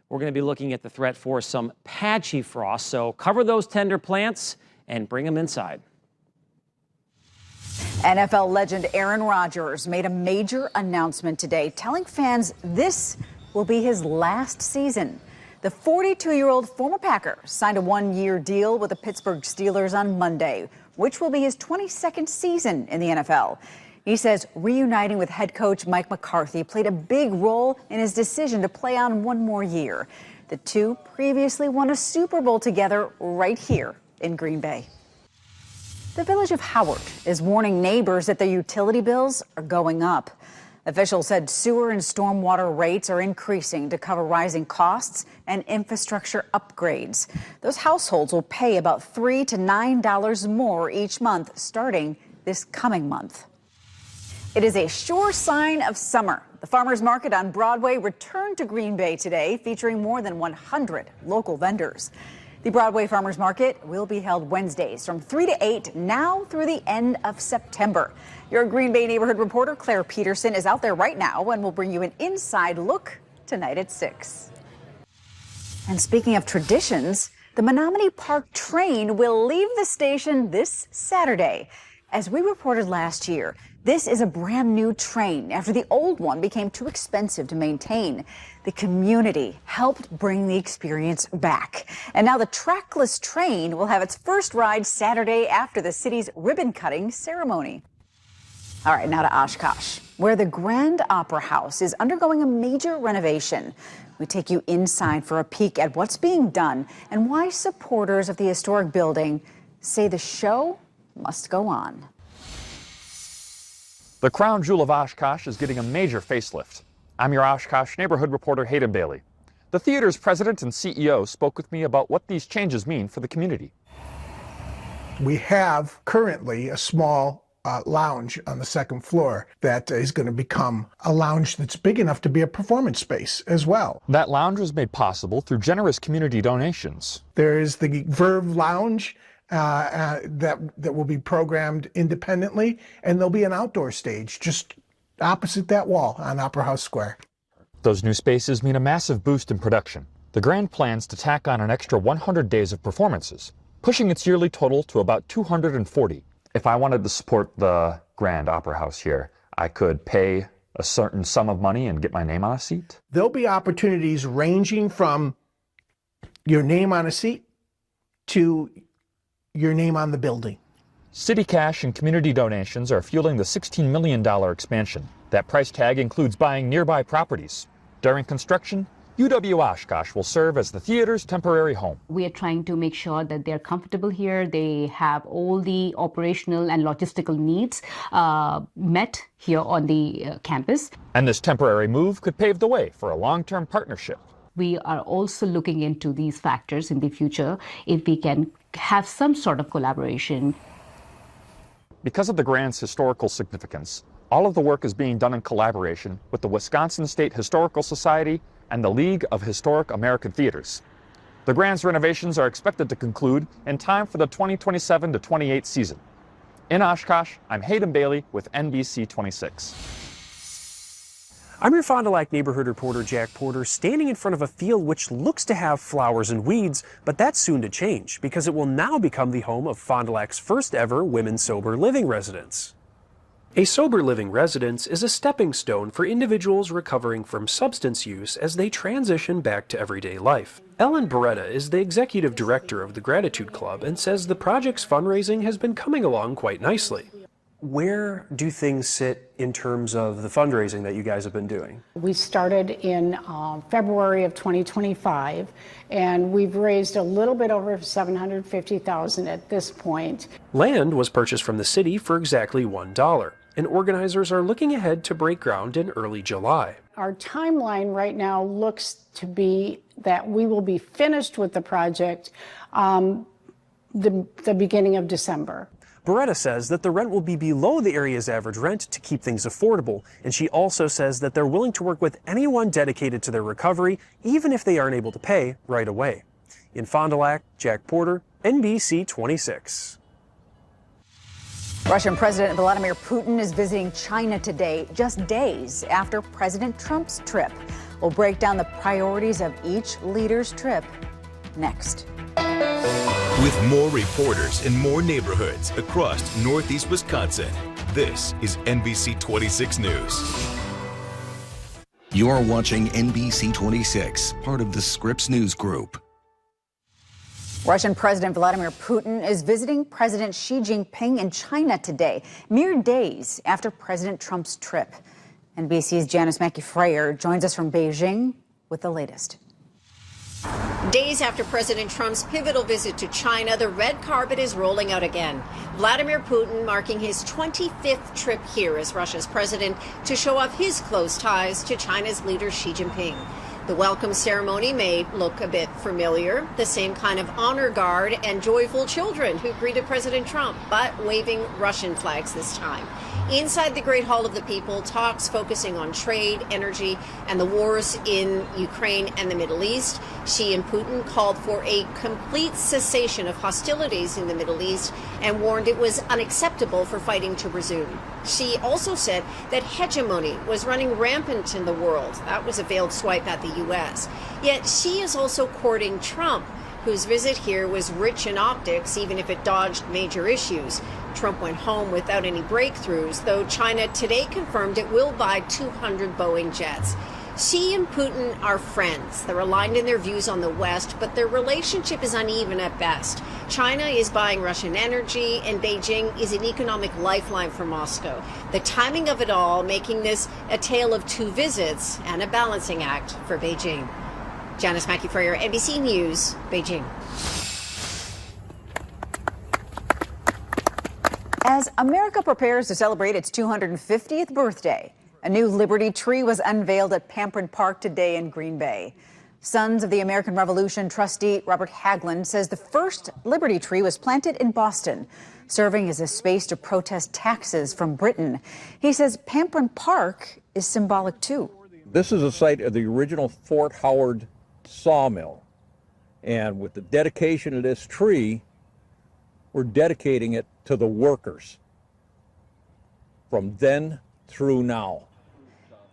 we're going to be looking at the threat for some patchy frost. So cover those tender plants and bring them inside. NFL legend Aaron Rodgers made a major announcement today, telling fans this will be his last season. The 42-year-old former Packer signed a one-year deal with the Pittsburgh Steelers on Monday, which will be his 22nd season in the NFL. He says reuniting with head coach Mike McCarthy played a big role in his decision to play on one more year. The two previously won a Super Bowl together right here in Green Bay. The village of Howard is warning neighbors that their utility bills are going up. Officials said sewer and stormwater rates are increasing to cover rising costs and infrastructure upgrades. Those households will pay about $3 to $9 more each month, starting this coming month. It is a sure sign of summer. The farmers market on Broadway returned to Green Bay today, featuring more than 100 local vendors. The Broadway Farmers Market will be held Wednesdays from 3 to 8 now through the end of September. Your Green Bay neighborhood reporter Claire Peterson is out there right now and will bring you an inside look tonight at 6. And speaking of traditions, the Menominee Park train will leave the station this Saturday. As we reported last year, this is a brand new train after the old one became too expensive to maintain. The community helped bring the experience back. And now the trackless train will have its first ride Saturday after the city's ribbon cutting ceremony. All right, now to Oshkosh, where the Grand Opera House is undergoing a major renovation. We take you inside for a peek at what's being done and why supporters of the historic building say the show must go on. The crown jewel of Oshkosh is getting a major facelift. I'm your Oshkosh neighborhood reporter, Hayden Bailey. The theater's president and CEO spoke with me about what these changes mean for the community. We have currently a small lounge on the second floor that is going to become a lounge that's big enough to be a performance space as well. That lounge was made possible through generous community donations. There is the Verve Lounge that will be programmed independently, and there'll be an outdoor stage just opposite that wall on Opera House Square. Those new spaces mean a massive boost in production. The Grand plans to tack on an extra 100 days of performances, pushing its yearly total to about 240. If I wanted to support the Grand Opera House here, I could pay a certain sum of money and get my name on a seat? There'll be opportunities ranging from your name on a seat to your name on the building. City cash and community donations are fueling the $16 million expansion. That price tag includes buying nearby properties. During construction, UW Oshkosh will serve as the theater's temporary home. We are trying to make sure that they're comfortable here. They have all the operational and logistical needs met here on the campus. And this temporary move could pave the way for a long-term partnership. We are also looking into these factors in the future, if we can have some sort of collaboration. Because of the Grand's historical significance, all of the work is being done in collaboration with the Wisconsin State Historical Society and the League of Historic American Theaters. The Grand's renovations are expected to conclude in time for the 2027 to 28 season. In Oshkosh, I'm Hayden Bailey with NBC 26. I'm your Fond du Lac neighborhood reporter, Jack Porter, standing in front of a field which looks to have flowers and weeds, but that's soon to change because it will now become the home of Fond du Lac's first ever women's sober living residence. A sober living residence is a stepping stone for individuals recovering from substance use as they transition back to everyday life. Ellen Beretta is the executive director of the Gratitude Club and says the project's fundraising has been coming along quite nicely. Where do things sit in terms of the fundraising that you guys have been doing? We started in February of 2025, and we've raised a little bit over $750,000 at this point. Land was purchased from the city for exactly $1, and organizers are looking ahead to break ground in early July. Our timeline right now looks to be that we will be finished with the project the beginning of December. Beretta says that the rent will be below the area's average rent to keep things affordable, and she also says that they're willing to work with anyone dedicated to their recovery, even if they aren't able to pay right away. In Fond du Lac, Jack Porter, NBC 26. Russian President Vladimir Putin is visiting China today, just days after President Trump's trip. We'll break down the priorities of each leader's trip next. With more reporters in more neighborhoods across Northeast Wisconsin, this is NBC 26 News. You're watching NBC 26, part of the Scripps News Group. Russian President Vladimir Putin is visiting President Xi Jinping in China today, mere days after President Trump's trip. NBC's Janice Mackey-Frayer joins us from Beijing with the latest. Days after President Trump's pivotal visit to China, the red carpet is rolling out again. Vladimir Putin marking his 25th trip here as Russia's president to show off his close ties to China's leader Xi Jinping. The welcome ceremony may look a bit familiar, the same kind of honor guard and joyful children who greeted President Trump, but waving Russian flags this time. Inside the Great Hall of the People, talks focusing on trade, energy, and the wars in Ukraine and the Middle East. Xi and Putin called for a complete cessation of hostilities in the Middle East and warned it was unacceptable for fighting to resume. Xi also said that hegemony was running rampant in the world. That was a veiled swipe at the U.S. Yet Xi is also courting Trump, whose visit here was rich in optics, even if it dodged major issues. Trump went home without any breakthroughs, though China today confirmed it will buy 200 Boeing jets. Xi and Putin are friends. They're aligned in their views on the West, but their relationship is uneven at best. China is buying Russian energy, and Beijing is an economic lifeline for Moscow. The timing of it all making this a tale of two visits and a balancing act for Beijing. Janice Mackey-Frayer, NBC News, Beijing. As America prepares to celebrate its 250th birthday, a new Liberty tree was unveiled at Pamprin Park today in Green Bay. Sons of the American Revolution trustee Robert Haglund says the first Liberty tree was planted in Boston, serving as a space to protest taxes from Britain. He says Pamprin Park is symbolic too. This is a site of the original Fort Howard sawmill, and with the dedication of this tree, we're dedicating it to the workers from then through now.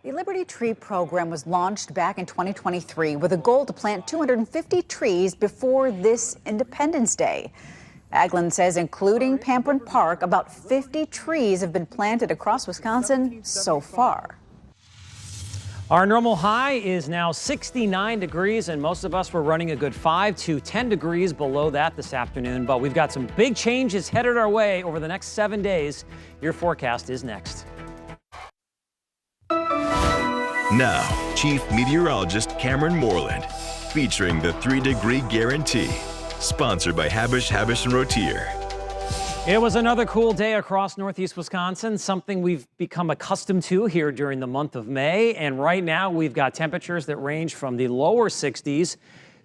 The Liberty Tree program was launched back in 2023 with a goal to plant 250 trees before this Independence Day. Haglund says, including Pamprin Park, about 50 trees have been planted across Wisconsin so far. Our normal high is now 69 degrees, and most of us were running a good 5 to 10 degrees below that this afternoon. But we've got some big changes headed our way over the next 7 days. Your forecast is next. Now, Chief Meteorologist Cameron Moreland, featuring the 3-degree guarantee, sponsored by Habush, Habush & Rotier. It was another cool day across Northeast Wisconsin, something we've become accustomed to here during the month of May. And right now we've got temperatures that range from the lower 60s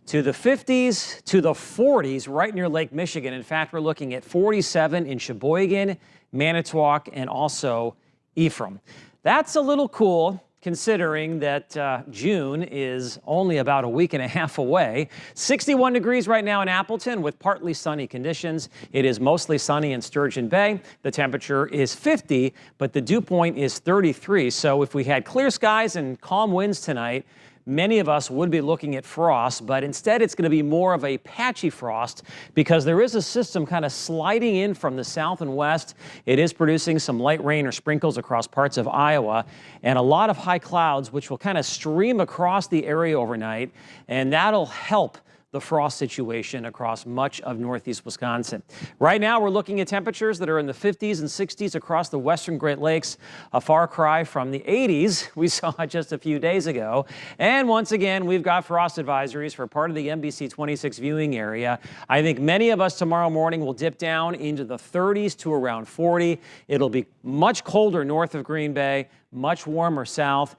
to the 50s to the 40s right near Lake Michigan. In fact, we're looking at 47 in Sheboygan, Manitowoc, and also Ephraim. That's a little cool, considering that June is only about a week and a half away. 61 degrees right now in Appleton with partly sunny conditions. It is mostly sunny in Sturgeon Bay. The temperature is 50, but the dew point is 33. So if we had clear skies and calm winds tonight, many of us would be looking at frost, but instead it's going to be more of a patchy frost because there is a system kind of sliding in from the south and west. It is producing some light rain or sprinkles across parts of Iowa and a lot of high clouds, which will kind of stream across the area overnight, and that'll help the frost situation across much of Northeast Wisconsin. Right now, we're looking at temperatures that are in the 50s and 60s across the western Great Lakes, a far cry from the 80s we saw just a few days ago. And once again, we've got frost advisories for part of the NBC 26 viewing area. I think many of us tomorrow morning will dip down into the 30s to around 40. It'll be much colder north of Green Bay, much warmer south.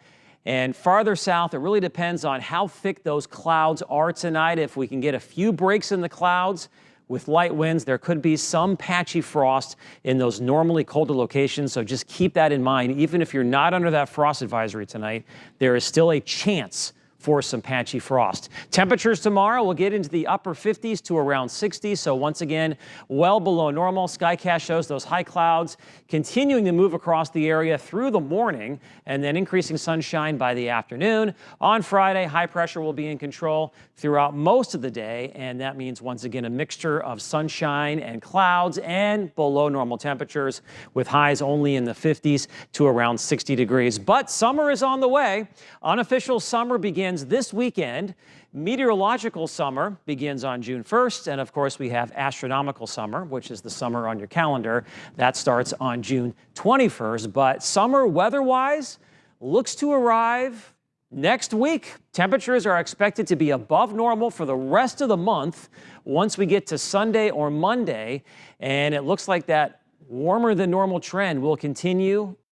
And farther south, it really depends on how thick those clouds are tonight. If we can get a few breaks in the clouds with light winds, there could be some patchy frost in those normally colder locations. So just keep that in mind. Even if you're not under that frost advisory tonight, there is still a chance for some patchy frost. Temperatures tomorrow will get into the upper 50s to around 60, so once again, well below normal. Skycast shows those high clouds continuing to move across the area through the morning and then increasing sunshine by the afternoon. On Friday, high pressure will be in control throughout most of the day, and that means once again a mixture of sunshine and clouds and below normal temperatures with highs only in the 50s to around 60 degrees. But summer is on the way. Unofficial summer begins this weekend. Meteorological summer begins on June 1st, and of course we have astronomical summer, which is the summer on your calendar. That starts on June 21st, but summer weather-wise looks to arrive next week. Temperatures are expected to be above normal for the rest of the month once we get to Sunday or Monday, and it looks like that warmer than normal trend will continue